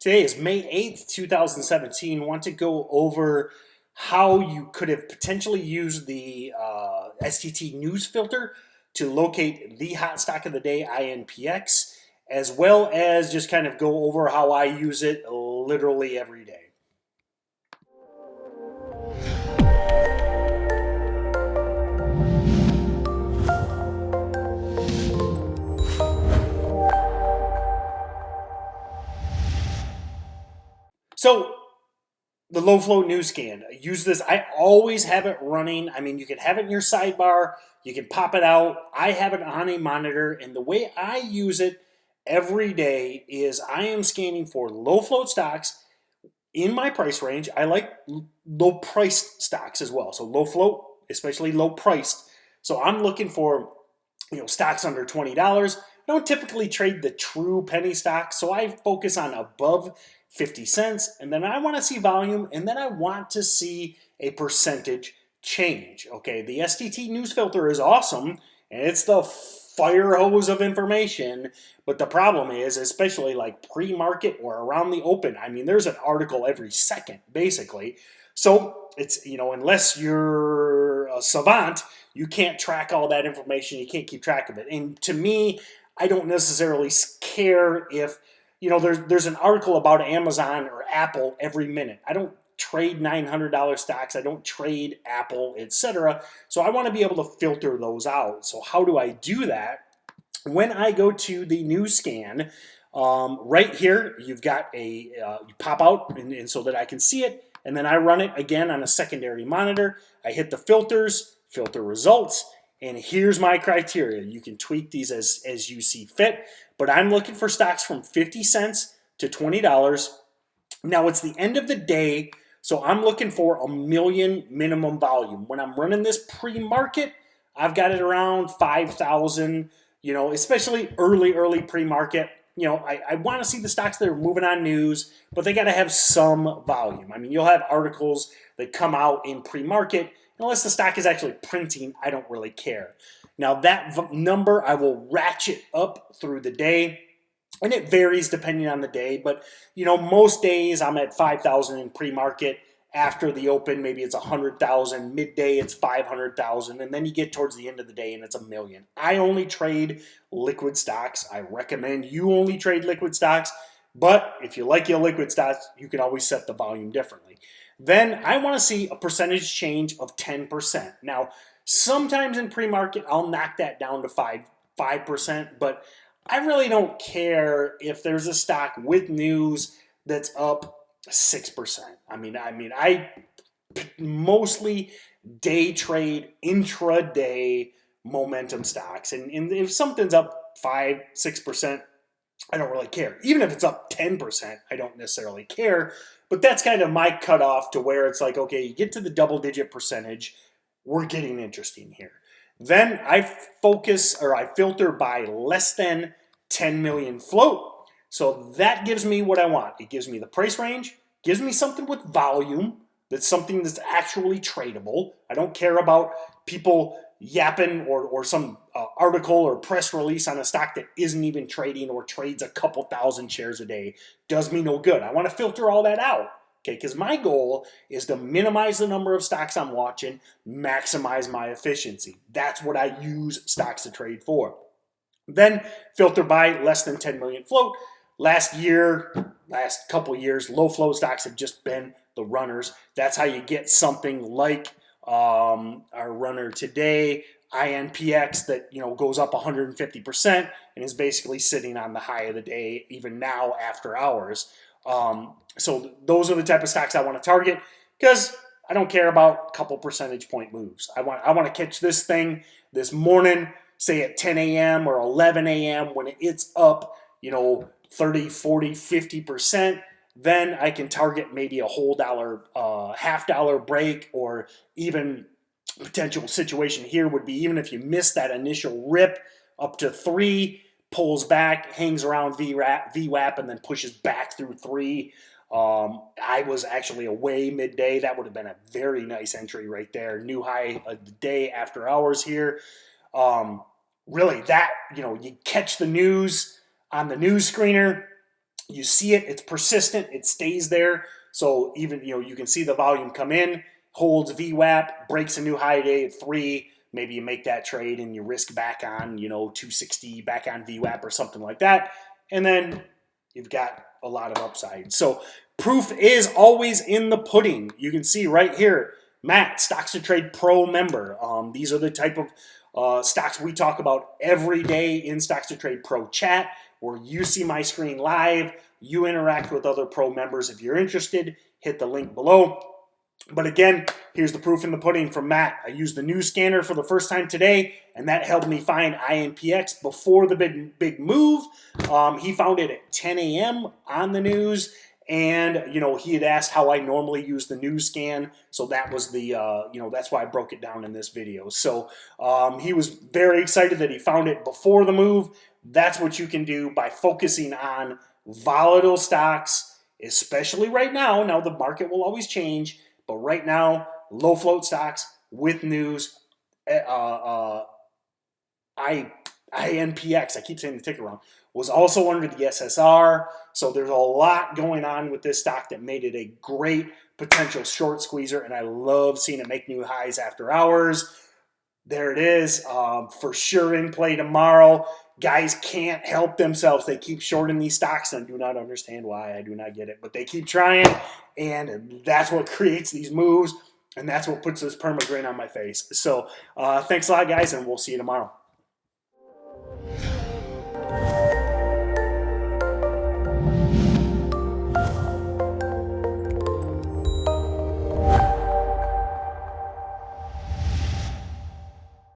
Today is May 8th, 2017. Want to go over how you could have potentially used the STT news filter to locate the hot stock of the day, INPX, as well as just kind of go over how I use it literally every day. So the low float news scan, use this. I always have it running. I mean, you can have it in your sidebar, you can pop it out. I have it on a monitor, and the way I use it every day is I am scanning for low float stocks in my price range. I like low priced stocks as well. So low float, especially low priced. So I'm looking for stocks under $20. I don't typically trade the true penny stocks, so I focus on above 50 cents, and then I want to see volume, and then I want to see a percentage change. Okay, the STT news filter is awesome, and it's the fire hose of information, but the problem is, especially like pre-market or around the open, I mean, there's an article every second, basically. So it's, unless you're a savant, you can't track all that information, you can't keep track of it. And to me, I don't necessarily care if there's an article about Amazon or Apple every minute. I don't trade $900 stocks. I don't trade Apple, etc. So I want to be able to filter those out. So how do I do that? When I go to the news scan, right here, you've got you pop out and so that I can see it. And then I run it again on a secondary monitor. I hit the filters, filter results, and here's my criteria. You can tweak these as you see fit, but I'm looking for stocks from 50 cents to $20. Now it's the end of the day, so I'm looking for a million minimum volume. When I'm running this pre-market, I've got it around 5,000, especially early pre-market. I want to see the stocks that are moving on news, but they got to have some volume. I mean, you'll have articles that come out in pre-market. Unless the stock is actually printing, I don't really care. Now that number I will ratchet up through the day, and it varies depending on the day, but most days I'm at 5,000 in pre-market. After the open, maybe it's 100,000. Midday, it's 500,000, and then you get towards the end of the day, and it's 1,000,000. I only trade liquid stocks. I recommend you only trade liquid stocks, but if you like your liquid stocks, you can always set the volume differently. Then I want to see a percentage change of 10%. Now, sometimes in pre-market, I'll knock that down to 5%, but I really don't care if there's a stock with news that's up 6%. I mean, I mostly day trade intraday momentum stocks, and if something's up 5-6%, I don't really care. Even if it's up 10%, I don't necessarily care. But that's kind of my cutoff to where it's like, okay, you get to the double-digit percentage, we're getting interesting here. Then I filter by less than 10 million float. So that gives me what I want. It gives me the price range, gives me something with volume, that's something that's actually tradable. I don't care about people yapping or some article or press release on a stock that isn't even trading or trades a couple thousand shares a day. Does me no good. I want to filter all that out, okay? Because my goal is to minimize the number of stocks I'm watching, maximize my efficiency. That's what I use StocksToTrade for. Then filter by less than 10 million float. Last couple years, low flow stocks have just been the runners. That's how you get something like our runner today, INPX, that goes up 150% and is basically sitting on the high of the day even now after hours. So those are the type of stocks I want to target because I don't care about a couple percentage point moves. I want to catch this thing this morning, say at 10 a.m. or 11 a.m. when it's up 30, 40, 50%. Then I can target maybe a whole dollar, $half break, or even potential situation here would be even if you miss that initial rip up to 3, pulls back, hangs around VWAP, and then pushes back through 3. I was actually away midday. That would have been a very nice entry right there. New high of the day after hours here. Really, that, you catch the news on the news screener. You see it, it's persistent, it stays there. So even, you can see the volume come in, holds VWAP, breaks a new high day at 3. Maybe you make that trade and you risk back on, 260 back on VWAP or something like that. And then you've got a lot of upside. So proof is always in the pudding. You can see right here, Matt, StocksToTrade Pro member. These are the type of stocks we talk about every day in StocksToTrade Pro chat, where you see my screen live, you interact with other pro members. If you're interested, hit the link below. But again, here's the proof in the pudding from Matt. I used the news scanner for the first time today, and that helped me find INPX before the big move. He found it at 10 a.m. on the news, and he had asked how I normally use the news scan, so that was the that's why I broke it down in this video. So he was very excited that he found it before the move. That's what you can do by focusing on volatile stocks, especially right now. Now the market will always change, but right now, low float stocks with news, INPX, I keep saying the ticker wrong, was also under the SSR. So there's a lot going on with this stock that made it a great potential short squeezer, and I love seeing it make new highs after hours. There it is, for sure in play tomorrow. Guys can't help themselves. They keep shorting these stocks, and I do not understand why. I do not get it, but they keep trying, and that's what creates these moves, and that's what puts this perma grin on my face. So thanks a lot, guys, and we'll see you tomorrow.